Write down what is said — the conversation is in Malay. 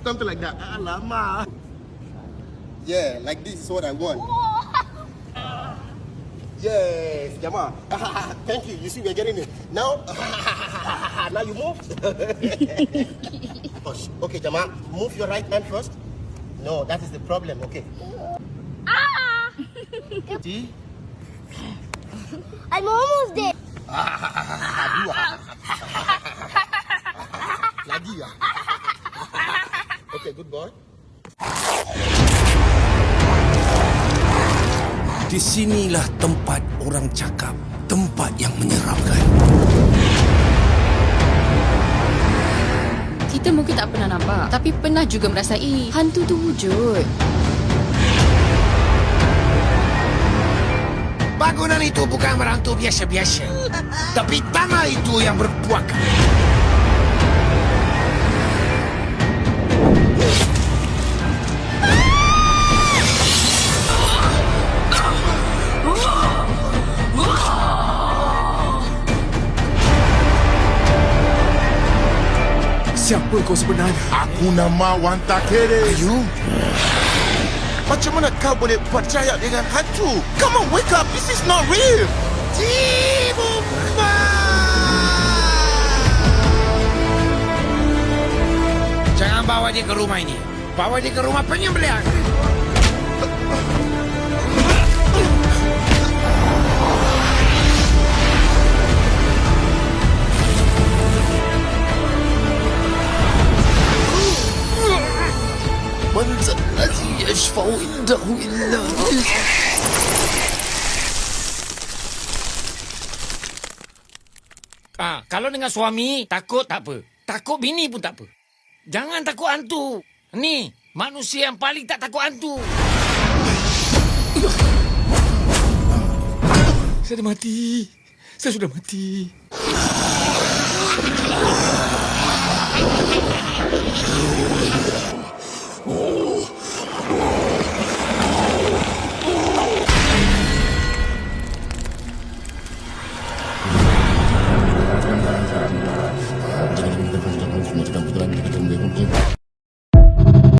Something like that. Lama. Yeah, like this is what I want. Yes, Jama. Thank you. You see, we're getting it. Now, now you move. Okay, Jama, move your right hand first. No, that is the problem. Okay. See? I'm almost there. Lagi ya. Okay, good boy. Di sinilah tempat orang cakap, tempat yang menyeramkan. Kita mungkin tak pernah nampak, tapi pernah juga merasai hantu tu wujud. Bangunan itu bukan merangtu biasa-biasa, tapi tanah itu yang berpuaka. Siapa kau sebenarnya? Aku nama Wan Takere. Ayu, Macam mana kau boleh percaya dengan hantu? Come on, wake up. This is not real. jangan bawa dia ke rumah ini. Bawa dia ke rumah penyembelihan. من ذا الذي يشفع عنده إلا بإذنه. Kalau dengan suami, takut tak apa. Takut bini pun tak apa. Jangan takut hantu. Ni, manusia yang paling tak takut hantu. Saya dah mati. Saya sudah mati.